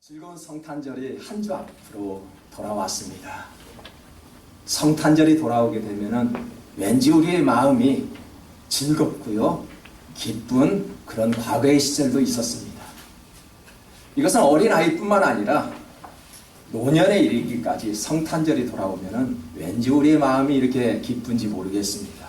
즐거운 성탄절이 한 주 앞으로 돌아왔습니다. 성탄절이 돌아오게 되면은 왠지 우리의 마음이 즐겁고요, 기쁜 그런 과거의 시절도 있었습니다. 이것은 어린아이뿐만 아니라 노년에 이르기까지 성탄절이 돌아오면은 왠지 우리의 마음이 이렇게 기쁜지 모르겠습니다.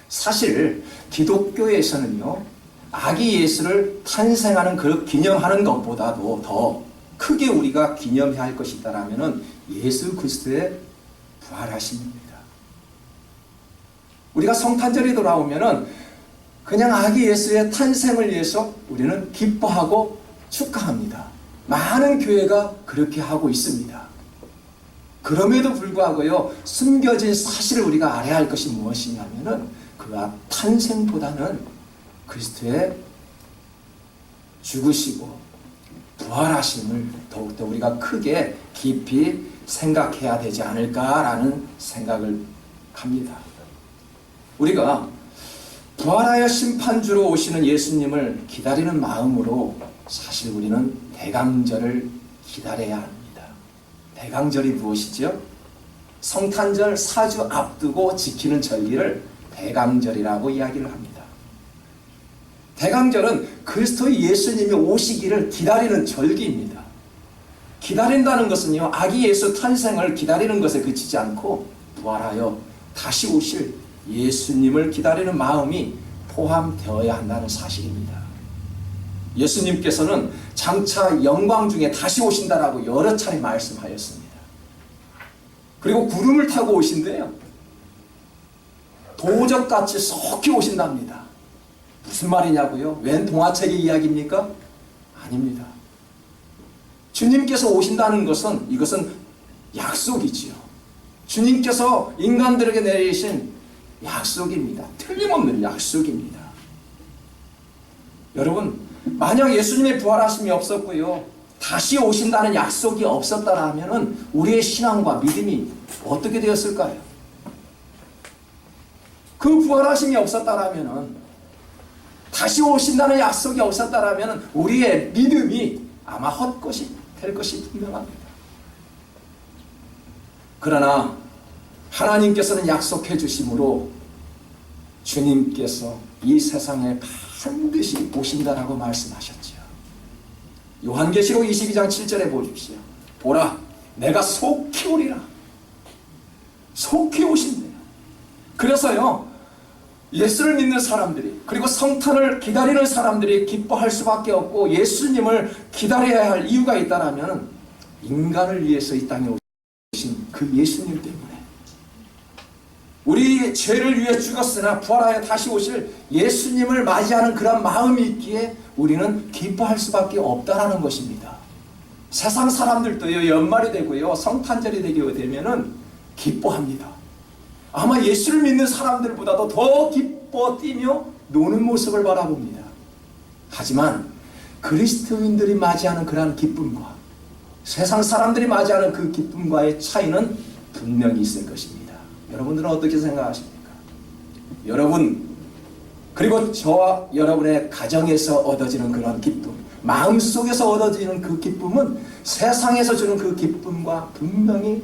사실 기독교에서는요, 아기 예수를 탄생하는 그 기념하는 것보다도 더 크게 우리가 기념해야 할 것이 있다라면은 예수 그리스도의 부활하심입니다. 우리가 성탄절이 돌아오면은 그냥 아기 예수의 탄생을 위해서 우리는 기뻐하고 축하합니다. 많은 교회가 그렇게 하고 있습니다. 그럼에도 불구하고요, 숨겨진 사실을 우리가 알아야 할 것이 무엇이냐면은 그가 탄생보다는 그리스도의 죽으시고 부활하심을 더욱더 우리가 크게 깊이 생각해야 되지 않을까라는 생각을 합니다. 우리가 부활하여 심판주로 오시는 예수님을 기다리는 마음으로 사실 우리는 대강절을 기다려야 합니다. 대강절이 무엇이죠? 성탄절 4주 앞두고 지키는 절기를 대강절이라고 이야기를 합니다. 대강절은 그리스도의 예수님이 오시기를 기다리는 절기입니다. 기다린다는 것은요, 아기 예수 탄생을 기다리는 것에 그치지 않고 부활하여 다시 오실 예수님을 기다리는 마음이 포함되어야 한다는 사실입니다. 예수님께서는 장차 영광 중에 다시 오신다라고 여러 차례 말씀하였습니다. 그리고 구름을 타고 오신대요. 도적같이 속히 오신답니다. 무슨 말이냐고요? 웬 동화책의 이야기입니까? 아닙니다. 주님께서 오신다는 것은 이것은 약속이지요. 주님께서 인간들에게 내리신 약속입니다. 틀림없는 약속입니다. 여러분, 만약 예수님의 부활하심이 없었고요, 다시 오신다는 약속이 없었다라면 우리의 신앙과 믿음이 어떻게 되었을까요? 그 부활하심이 없었다라면, 다시 오신다는 약속이 없었다라면 우리의 믿음이 아마 헛것이 될 것이 분명합니다. 그러나 하나님께서는 약속해 주심으로 주님께서 이 세상에 반드시 오신다라고 말씀하셨지요. 요한계시록 22장 7절에 보십시오. 보라, 내가 속히 오리라. 속히 오신대요. 그래서요, 예수를 믿는 사람들이, 그리고 성탄을 기다리는 사람들이 기뻐할 수밖에 없고 예수님을 기다려야 할 이유가 있다면 인간을 위해서 이 땅에 오신 그 예수님 때문에, 우리 죄를 위해 죽었으나 부활하여 다시 오실 예수님을 맞이하는 그런 마음이 있기에 우리는 기뻐할 수밖에 없다라는 것입니다. 세상 사람들도요, 연말이 되고요, 성탄절이 되게 되면은 기뻐합니다. 아마 예수를 믿는 사람들보다도 더 기뻐 뛰며 노는 모습을 바라봅니다. 하지만 그리스도인들이 맞이하는 그러한 기쁨과 세상 사람들이 맞이하는 그 기쁨과의 차이는 분명히 있을 것입니다. 여러분들은 어떻게 생각하십니까? 여러분, 그리고 저와 여러분의 가정에서 얻어지는 그런 기쁨, 마음속에서 얻어지는 그 기쁨은 세상에서 주는 그 기쁨과 분명히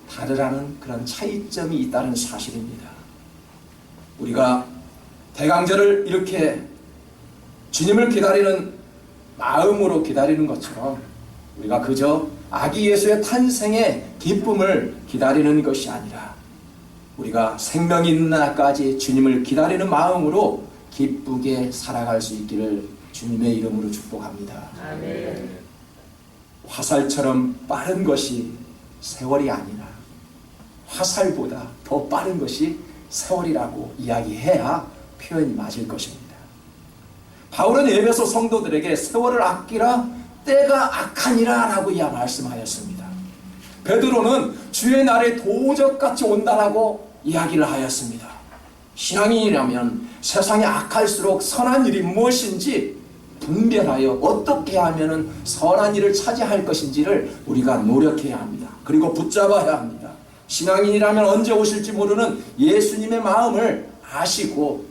다르라는 그런 차이점이 있다는 사실입니다. 우리가 대강절을 이렇게 주님을 기다리는 마음으로 기다리는 것처럼 우리가 그저 아기 예수의 탄생의 기쁨을 기다리는 것이 아니라 우리가 생명이 있는 날까지 주님을 기다리는 마음으로 기쁘게 살아갈 수 있기를 주님의 이름으로 축복합니다. 아멘. 화살처럼 빠른 것이 세월이 아니라 화살보다 더 빠른 것이 세월이라고 이야기해야 표현이 맞을 것입니다. 바울은 에베소 성도들에게 세월을 아끼라, 때가 악하니라 라고 말씀하였습니다. 베드로는 주의 날이 도적같이 온다라고 이야기를 하였습니다. 신앙인이라면 세상이 악할수록 선한 일이 무엇인지 분별하여 어떻게 하면 선한 일을 차지할 것인지를 우리가 노력해야 합니다. 그리고 붙잡아야 합니다. 신앙인이라면 언제 오실지 모르는 예수님의 마음을 아시고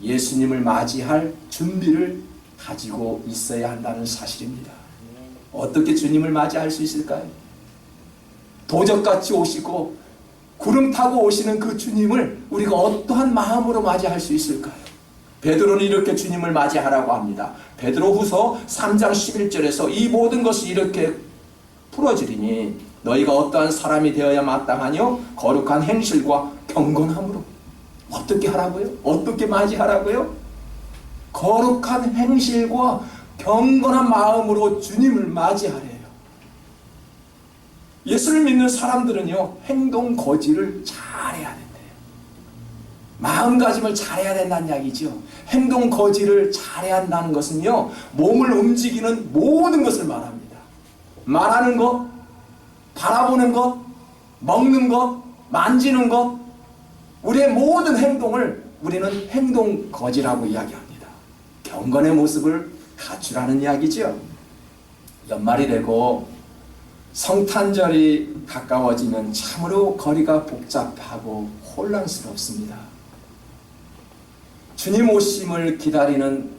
예수님을 맞이할 준비를 가지고 있어야 한다는 사실입니다. 어떻게 주님을 맞이할 수 있을까요? 도적같이 오시고 구름 타고 오시는 그 주님을 우리가 어떠한 마음으로 맞이할 수 있을까요? 베드로는 이렇게 주님을 맞이하라고 합니다. 베드로후서 3장 11절에서 이 모든 것이 이렇게 풀어지리니 너희가 어떠한 사람이 되어야 마땅하뇨? 거룩한 행실과 경건함으로. 어떻게 하라고요? 어떻게 맞이하라고요? 거룩한 행실과 경건한 마음으로 주님을 맞이하래요. 예수를 믿는 사람들은요, 행동 거지를 잘해야 된대요. 마음가짐을 잘해야 된다는 이야기죠. 행동 거지를 잘해야 한다는 것은요, 몸을 움직이는 모든 것을 말합니다. 말하는 것, 바라보는 것, 먹는 것, 만지는 것, 우리의 모든 행동을 우리는 행동 거지라고 이야기합니다. 경건의 모습을 갖추라는 이야기죠. 연말이 되고 성탄절이 가까워지면 참으로 거리가 복잡하고 혼란스럽습니다. 주님 오심을 기다리는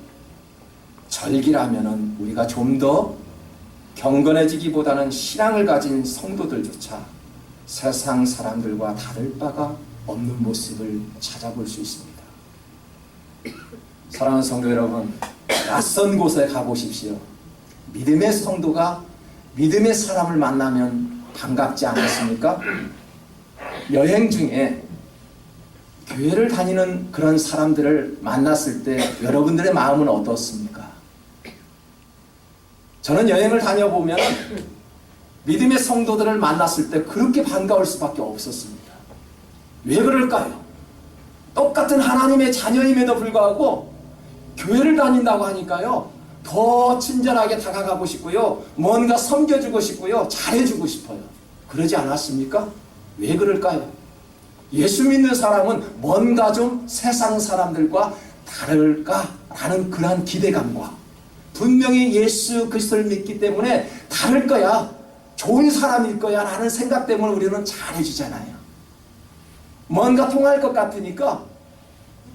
절기라면 우리가 좀 더 경건해지기보다는 신앙을 가진 성도들조차 세상 사람들과 다를 바가 없는 모습을 찾아볼 수 있습니다. 사랑하는 성도 여러분, 낯선 곳에 가보십시오. 믿음의 성도가 믿음의 사람을 만나면 반갑지 않겠습니까? 여행 중에 교회를 다니는 그런 사람들을 만났을 때 여러분들의 마음은 어떻습니까? 저는 여행을 다녀보면 믿음의 성도들을 만났을 때 그렇게 반가울 수밖에 없었습니다. 왜 그럴까요? 똑같은 하나님의 자녀임에도 불구하고 교회를 다닌다고 하니까요, 더 친절하게 다가가고 싶고요, 뭔가 섬겨주고 싶고요, 잘해주고 싶어요. 그러지 않았습니까? 왜 그럴까요? 예수 믿는 사람은 뭔가 좀 세상 사람들과 다를까라는 그러한 기대감과 분명히 예수 그리스도를 믿기 때문에 다를 거야, 좋은 사람일 거야 라는 생각 때문에 우리는 잘해주잖아요. 뭔가 통할 것 같으니까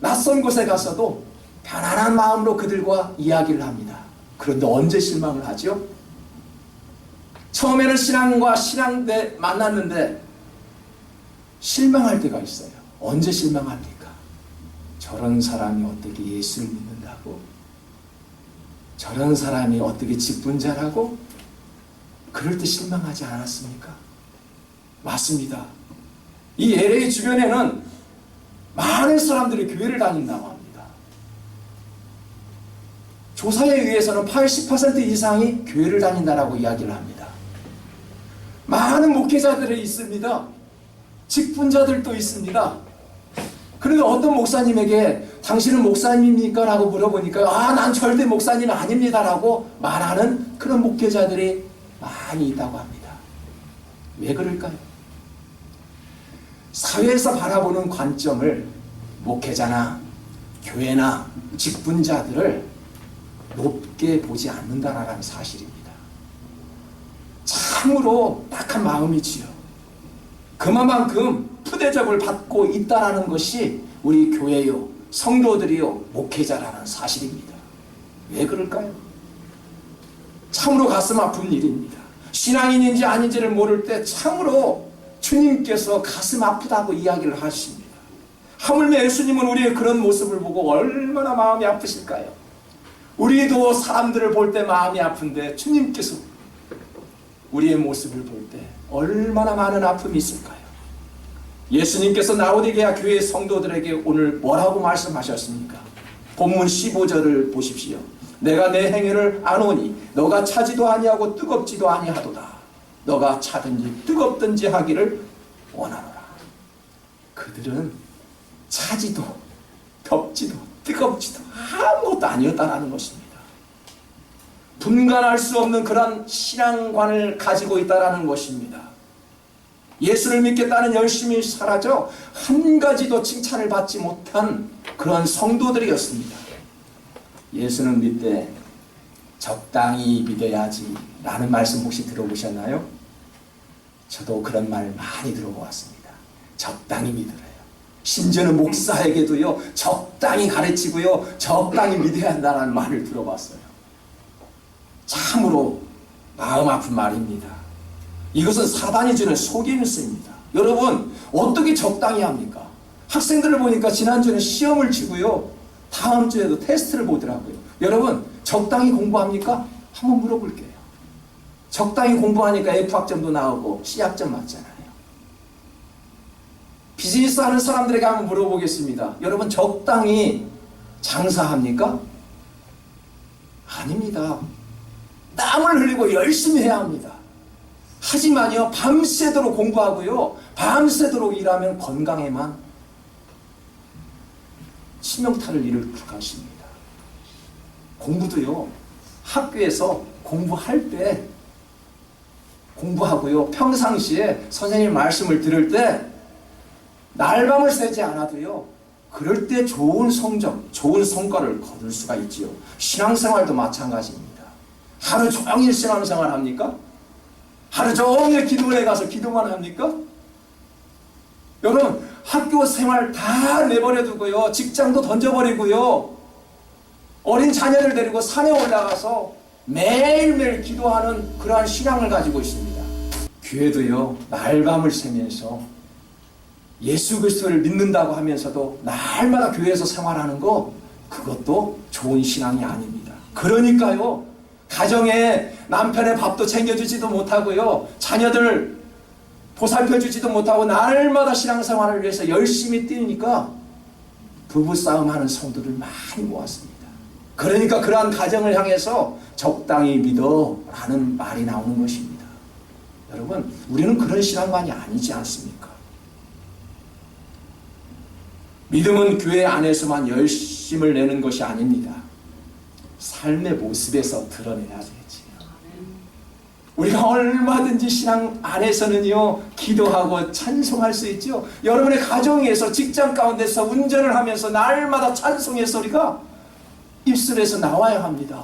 낯선 곳에 가서도 편안한 마음으로 그들과 이야기를 합니다. 그런데 언제 실망을 하죠? 처음에는 신앙과 신앙대 만났는데 실망할 때가 있어요. 언제 실망합니까? 저런 사람이 어떻게 예수를 믿는다고? 저런 사람이 어떻게 직분자라고? 그럴 때 실망하지 않았습니까? 맞습니다. 이 LA 주변에는 많은 사람들이 교회를 다닌다고 합니다. 조사에 의해서는 80% 이상이 교회를 다닌다라고 이야기를 합니다. 많은 목회자들이 있습니다. 직분자들도 있습니다. 그런데 어떤 목사님에게 당신은 목사님입니까? 라고 물어보니까 난 절대 목사님 아닙니다 라고 말하는 그런 목회자들이 많이 있다고 합니다. 왜 그럴까요? 사회에서 바라보는 관점을 목회자나 교회나 직분자들을 높게 보지 않는다라는 사실입니다. 참으로 딱한 마음이지요. 그만큼 푸대접을 받고 있다라는 것이 우리 교회요, 성도들이요, 목회자라는 사실입니다. 왜 그럴까요? 참으로 가슴 아픈 일입니다. 신앙인인지 아닌지를 모를 때 참으로 주님께서 가슴 아프다고 이야기를 하십니다. 하물며 예수님은 우리의 그런 모습을 보고 얼마나 마음이 아프실까요? 우리도 사람들을 볼 때 마음이 아픈데 주님께서 우리의 모습을 볼 때 얼마나 많은 아픔이 있을까요? 예수님께서 라오디게아 교회 성도들에게 오늘 뭐라고 말씀하셨습니까? 본문 15절을 보십시오. 내가 내 행위를 아노니 너가 차지도 아니하고 뜨겁지도 아니하도다. 너가 차든지 뜨겁든지 하기를 원하노라. 그들은 차지도 덥지도 뜨겁지도 아무것도 아니었다는 것입니다. 분간할 수 없는 그런 신앙관을 가지고 있다는 것입니다. 예수를 믿겠다는 열심이 사라져 한 가지도 칭찬을 받지 못한 그런 성도들이었습니다. 예수는 믿되 적당히 믿어야지 라는 말씀 혹시 들어보셨나요? 저도 그런 말 많이 들어보았습니다. 적당히 믿으래요. 심지어는 목사에게도요, 적당히 가르치고요, 적당히 믿어야 한다는 말을 들어봤어요. 참으로 마음 아픈 말입니다. 이것은 사단이 주는 속임수입니다. 여러분, 어떻게 적당히 합니까? 학생들을 보니까 지난주에는 시험을 치고요, 다음 주에도 테스트를 보더라고요. 여러분, 적당히 공부합니까? 한번 물어볼게요. 적당히 공부하니까 F학점도 나오고 C학점 맞잖아요. 비즈니스 하는 사람들에게 한번 물어보겠습니다. 여러분, 적당히 장사합니까? 아닙니다. 땀을 흘리고 열심히 해야 합니다. 하지만요, 밤새도록 공부하고요, 밤새도록 일하면 건강에만 치명타를 이룰 것입니다. 공부도요, 학교에서 공부할 때 공부하고요, 평상시에 선생님 말씀을 들을 때 날밤을 새지 않아도요, 그럴 때 좋은 성적, 좋은 성과를 거둘 수가 있지요. 신앙생활도 마찬가지입니다. 하루 종일 신앙생활 합니까? 하루 종일 기도원에 가서 기도만 합니까? 여러분, 학교 생활 다 내버려 두고요, 직장도 던져버리고요, 어린 자녀를 데리고 산에 올라가서 매일매일 기도하는 그러한 신앙을 가지고 있습니다. 교회도요, 날밤을 새면서 예수 그리스도를 믿는다고 하면서도 날마다 교회에서 생활하는 거, 그것도 좋은 신앙이 아닙니다. 그러니까요, 가정에 남편의 밥도 챙겨주지도 못하고요, 자녀들 보살펴주지도 못하고 날마다 신앙생활을 위해서 열심히 뛰니까 부부싸움하는 성도들 많이 모았습니다. 그러니까 그러한 가정을 향해서 적당히 믿어 라는 말이 나오는 것입니다. 여러분, 우리는 그런 신앙관이 아니지 않습니까? 믿음은 교회 안에서만 열심을 내는 것이 아닙니다. 삶의 모습에서 드러내야 되지요. 우리가 얼마든지 신앙 안에서는요, 기도하고 찬송할 수 있죠. 여러분의 가정에서, 직장 가운데서 운전을 하면서 날마다 찬송의 소리가 입술에서 나와야 합니다.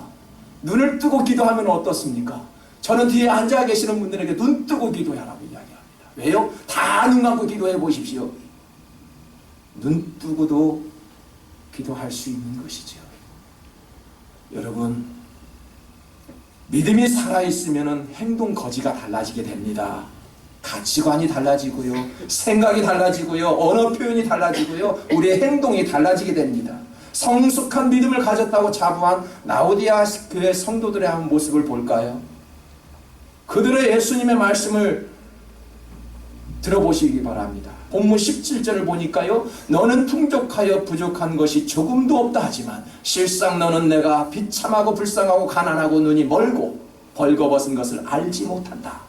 눈을 뜨고 기도하면 어떻습니까? 저는 뒤에 앉아 계시는 분들에게 눈 뜨고 기도하라고 이야기합니다. 왜요? 다 눈 감고 기도해 보십시오. 눈 뜨고도 기도할 수 있는 것이죠. 여러분, 믿음이 살아있으면 행동 거지가 달라지게 됩니다. 가치관이 달라지고요, 생각이 달라지고요, 언어 표현이 달라지고요, 우리의 행동이 달라지게 됩니다. 성숙한 믿음을 가졌다고 자부한 라오디아 교회 성도들의 한 모습을 볼까요? 그들의 예수님의 말씀을 들어보시기 바랍니다. 본문 17절을 보니까요, 너는 풍족하여 부족한 것이 조금도 없다 하지만 실상 너는 내가 비참하고 불쌍하고 가난하고 눈이 멀고 벌거벗은 것을 알지 못한다.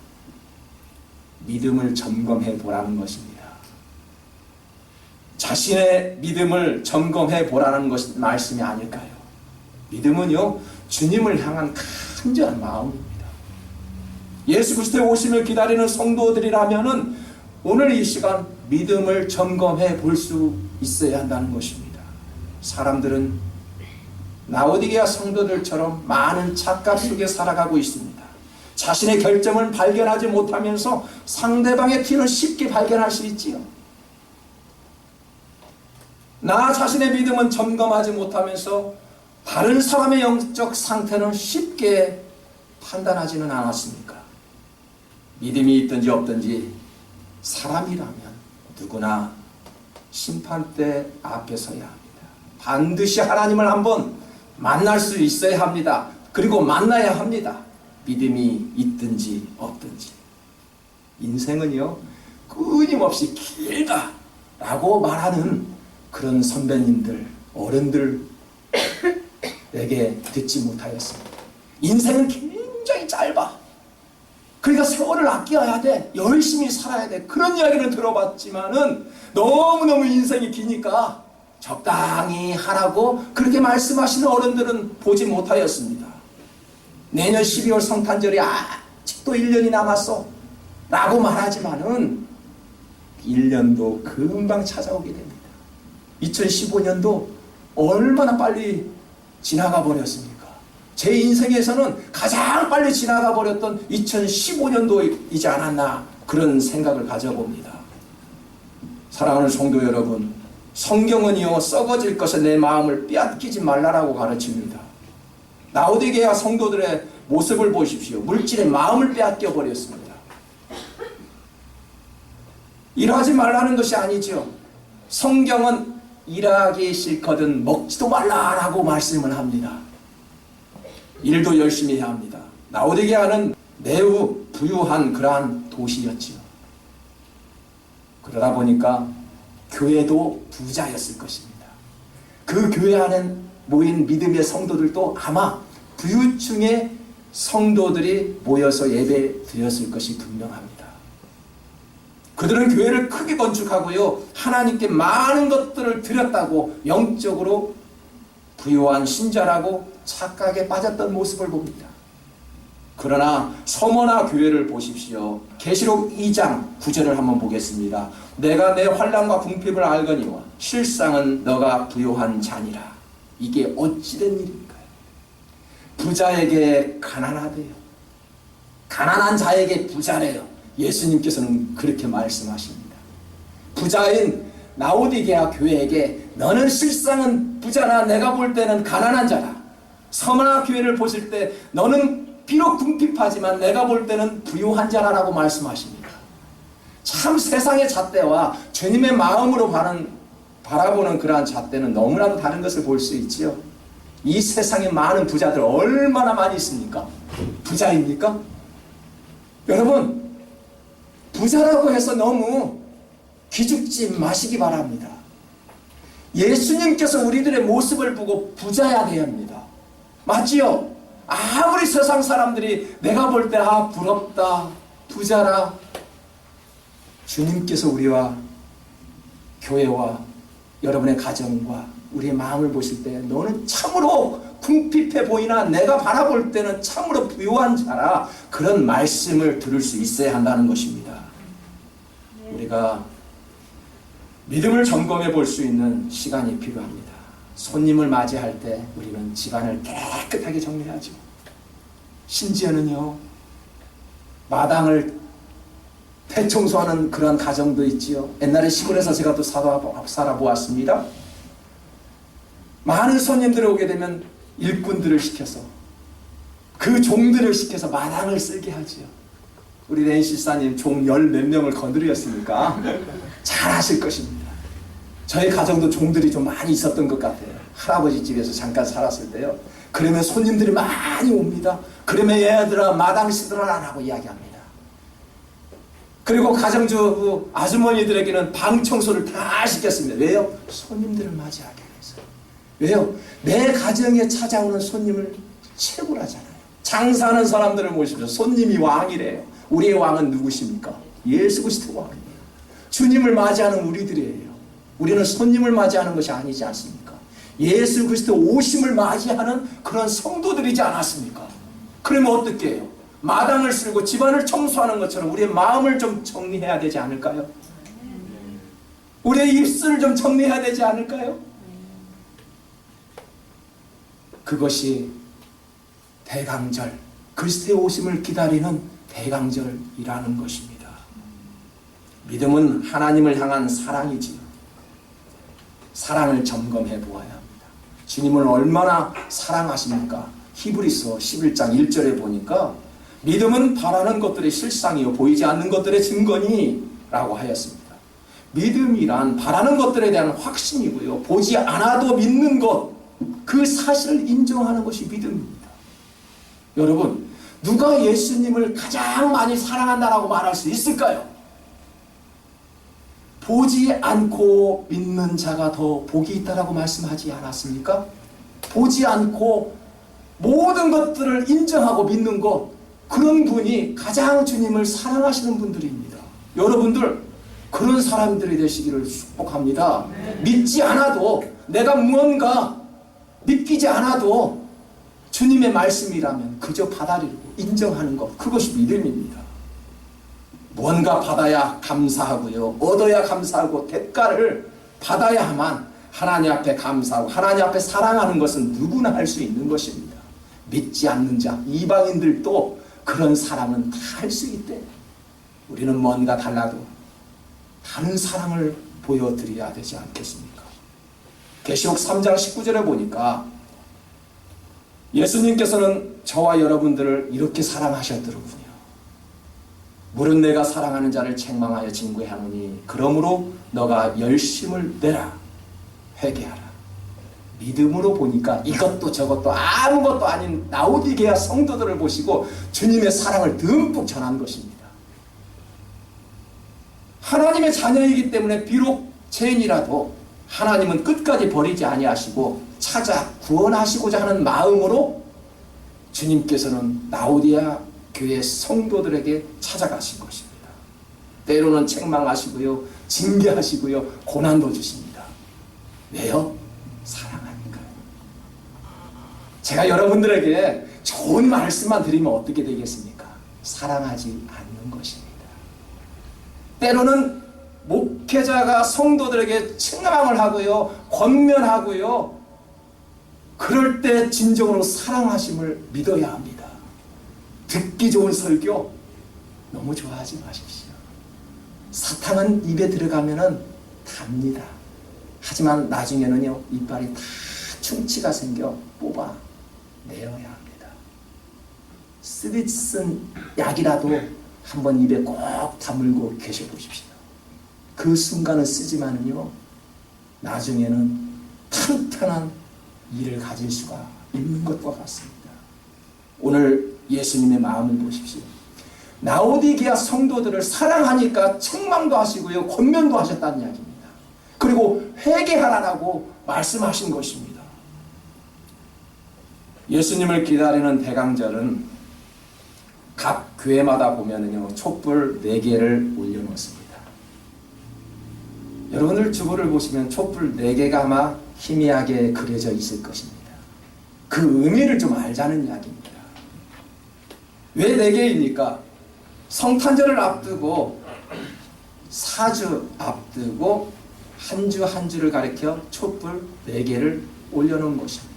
믿음을 점검해 보라는 것입니다. 자신의 믿음을 점검해 보라는 것이 말씀이 아닐까요? 믿음은요, 주님을 향한 간절한 마음입니다. 예수 그리스도의 오심을 기다리는 성도들이라면은 오늘 이 시간 믿음을 점검해 볼 수 있어야 한다는 것입니다. 사람들은 라오디게아 성도들처럼 많은 착각 속에 살아가고 있습니다. 자신의 결점을 발견하지 못하면서 상대방의 티는 쉽게 발견할 수 있지요. 나 자신의 믿음은 점검하지 못하면서 다른 사람의 영적 상태는 쉽게 판단하지는 않았습니까? 믿음이 있든지 없든지 사람이라면 누구나 심판대 앞에 서야 합니다. 반드시 하나님을 한번 만날 수 있어야 합니다. 그리고 만나야 합니다. 믿음이 있든지 없든지. 인생은요, 끊임없이 길다라고 말하는 그런 선배님들, 어른들에게 듣지 못하였습니다. 인생은 굉장히 짧아. 그러니까 세월을 아껴야 돼. 열심히 살아야 돼. 그런 이야기는 들어봤지만은 너무너무 인생이 기니까 적당히 하라고 그렇게 말씀하시는 어른들은 보지 못하였습니다. 내년 12월 성탄절이 아직도 1년이 남았어 라고 말하지만은 1년도 금방 찾아오게 됩니다. 2015년도 얼마나 빨리 지나가 버렸습니까? 제 인생에서는 가장 빨리 지나가 버렸던 2015년도이지 않았나, 그런 생각을 가져봅니다. 사랑하는 성도 여러분, 성경은요, 썩어질 것에 내 마음을 빼앗기지 말라라고 가르칩니다. 라오디게아 성도들의 모습을 보십시오. 물질의 마음을 빼앗겨 버렸습니다. 일하지 말라는 것이 아니죠. 성경은 일하기 싫거든 먹지도 말라라고 말씀을 합니다. 일도 열심히 해야 합니다. 라오디게아는 매우 부유한 그러한 도시였지요. 그러다 보니까 교회도 부자였을 것입니다. 그 교회 안에 모인 믿음의 성도들도 아마 부유층의 성도들이 모여서 예배 드렸을 것이 분명합니다. 그들은 교회를 크게 건축하고요, 하나님께 많은 것들을 드렸다고 영적으로 부유한 신자라고 착각에 빠졌던 모습을 봅니다. 그러나 서머나 교회를 보십시오. 계시록 2장 9절을 한번 보겠습니다. 내가 내 환난과 궁핍을 알거니와 실상은 너가 부요한 자니라. 이게 어찌된 일인가요? 부자에게 가난하대요. 가난한 자에게 부자래요. 예수님께서는 그렇게 말씀하십니다. 부자인 라오디게아 교회에게 너는 실상은 부자나 내가 볼 때는 가난한 자라. 서머나 교회를 보실 때 너는 비록 궁핍하지만 내가 볼 때는 부유한 자라라고 말씀하십니다. 참 세상의 잣대와 주님의 마음으로 바라보는 그러한 잣대는 너무나도 다른 것을 볼 수 있지요. 이 세상에 많은 부자들 얼마나 많이 있습니까? 부자입니까? 여러분, 부자라고 해서 너무 기죽지 마시기 바랍니다. 예수님께서 우리들의 모습을 보고 부자야 돼야 합니다. 맞지요? 아무리 세상 사람들이 내가 볼 때 부럽다, 부자라, 주님께서 우리와 교회와 여러분의 가정과 우리의 마음을 보실 때 너는 참으로 궁핍해 보이나 내가 바라볼 때는 참으로 부유한 자라, 그런 말씀을 들을 수 있어야 한다는 것입니다. 우리가 믿음을 점검해 볼 수 있는 시간이 필요합니다. 손님을 맞이할 때 우리는 집안을 깨끗하게 정리하죠. 심지어는요, 마당을 대청소하는 그런 가정도 있지요. 옛날에 시골에서 제가 또 살아보았습니다. 많은 손님들이 오게 되면 일꾼들을 시켜서, 그 종들을 시켜서 마당을 쓸게 하지요. 우리 렌시사님 종 열 몇 명을 거느렸으니까 잘 하실 것입니다. 저희 가정도 종들이 좀 많이 있었던 것 같아요. 할아버지 집에서 잠깐 살았을 때요. 그러면 손님들이 많이 옵니다. 그러면 얘들아 마당 시들어라라고 이야기합니다. 그리고 가정주부 아주머니들에게는 방 청소를 다 시켰습니다. 왜요? 손님들을 맞이하기 위해서. 왜요? 내 가정에 찾아오는 손님을 최고라잖아요. 장사하는 사람들을 모십시오. 손님이 왕이래요. 우리의 왕은 누구십니까? 예수 그리스도 왕입니다. 주님을 맞이하는 우리들이에요. 우리는 손님을 맞이하는 것이 아니지 않습니까? 예수 그리스도 오심을 맞이하는 그런 성도들이지 않았습니까? 그러면 어떻게 해요? 마당을 쓸고 집안을 청소하는 것처럼 우리의 마음을 좀 정리해야 되지 않을까요? 우리의 입술을 좀 정리해야 되지 않을까요? 그것이 대강절, 그리스도의 오심을 기다리는 대강절이라는 것입니다. 믿음은 하나님을 향한 사랑이지요. 사랑을 점검해 보아야 합니다. 주님을 얼마나 사랑하십니까? 히브리서 11장 1절에 보니까 믿음은 바라는 것들의 실상이요 보이지 않는 것들의 증거니 라고 하였습니다. 믿음이란 바라는 것들에 대한 확신이고요, 보지 않아도 믿는 것, 그 사실을 인정하는 것이 믿음입니다. 여러분, 누가 예수님을 가장 많이 사랑한다라고 말할 수 있을까요? 보지 않고 믿는 자가 더 복이 있다라고 말씀하지 않았습니까? 보지 않고 모든 것들을 인정하고 믿는 것, 그런 분이 가장 주님을 사랑하시는 분들입니다. 여러분들 그런 사람들이 되시기를 축복합니다. 믿지 않아도, 내가 무언가 믿기지 않아도 주님의 말씀이라면 그저 받아들이고 인정하는 것, 그것이 믿음입니다. 무언가 받아야 감사하고요, 얻어야 감사하고 대가를 받아야만 하나님 앞에 감사하고 하나님 앞에 사랑하는 것은 누구나 할 수 있는 것입니다. 믿지 않는 자, 이방인들도 그런 사랑은 다 할 수 있대. 우리는 뭔가 달라도 다른 사랑을 보여드려야 되지 않겠습니까? 계시록 3장 19절에 보니까 예수님께서는 저와 여러분들을 이렇게 사랑하셨더군요. 물은 내가 사랑하는 자를 책망하여 징계하노니 그러므로 너가 열심을 내라. 회개하라. 믿음으로 보니까 이것도 저것도 아무것도 아닌 라오디게아 성도들을 보시고 주님의 사랑을 듬뿍 전한 것입니다. 하나님의 자녀이기 때문에 비록 죄인이라도 하나님은 끝까지 버리지 아니하시고 찾아 구원하시고자 하는 마음으로 주님께서는 라오디게아 교회 성도들에게 찾아가신 것입니다. 때로는 책망하시고요, 징계하시고요, 고난도 주십니다. 왜요? 사랑하니까요. 제가 여러분들에게 좋은 말씀만 드리면 어떻게 되겠습니까? 사랑하지 않는 것입니다. 때로는 목회자가 성도들에게 책망을 하고요, 권면하고요, 그럴 때 진정으로 사랑하심을 믿어야 합니다. 듣기 좋은 설교 너무 좋아하지 마십시오. 사탕은 입에 들어가면은 답니다. 하지만 나중에는요, 이빨이 다 충치가 생겨 뽑아 내려야 합니다. 쓰리 쓴 약이라도 한번 입에 꼭 다물고 계셔보십시오. 그 순간은 쓰지만은요, 나중에는 탄탄한 일을 가질 수가 있는 것과 같습니다. 오늘 예수님의 마음을 보십시오. 라오디게아 성도들을 사랑하니까 책망도 하시고요, 권면도 하셨다는 이야기입니다. 그리고 회개하라고 말씀하신 것입니다. 예수님을 기다리는 대강절은 각 교회마다 보면은요, 촛불 4개를 올려놓습니다. 여러분들 주보를 보시면 촛불 4개가 아마 희미하게 그려져 있을 것입니다. 그 의미를 좀 알자는 이야기입니다. 왜 4개입니까? 성탄절을 앞두고 사주 앞두고 한 주 한 주를 가리켜 촛불 4개를 올려놓은 것입니다.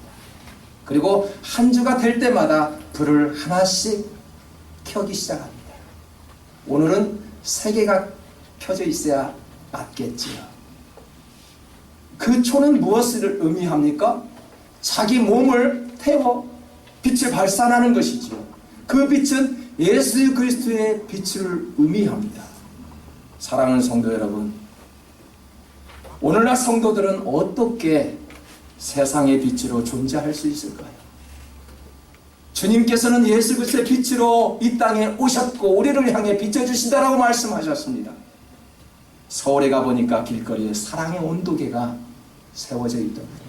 그리고 한 주가 될 때마다 불을 하나씩 켜기 시작합니다. 오늘은 3개가 켜져 있어야 맞겠지요. 그 초는 무엇을 의미합니까? 자기 몸을 태워 빛을 발산하는 것이지요. 그 빛은 예수 그리스도의 빛을 의미합니다. 사랑하는 성도 여러분, 오늘날 성도들은 어떻게 세상의 빛으로 존재할 수 있을까요? 주님께서는 예수 그리스도의 빛으로 이 땅에 오셨고 우리를 향해 비춰주신다라고 말씀하셨습니다. 서울에 가보니까 길거리에 사랑의 온도계가 세워져 있더군요.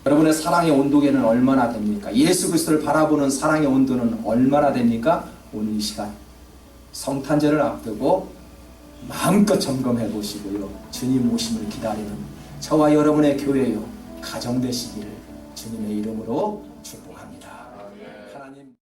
여러분의 사랑의 온도계는 얼마나 됩니까? 예수 그리스도를 바라보는 사랑의 온도는 얼마나 됩니까? 오늘 이 시간 성탄절을 앞두고 마음껏 점검해 보시고요, 주님 오심을 기다리는 저와 여러분의 교회요, 가정 되시기를 주님의 이름으로 축복합니다. 하나님.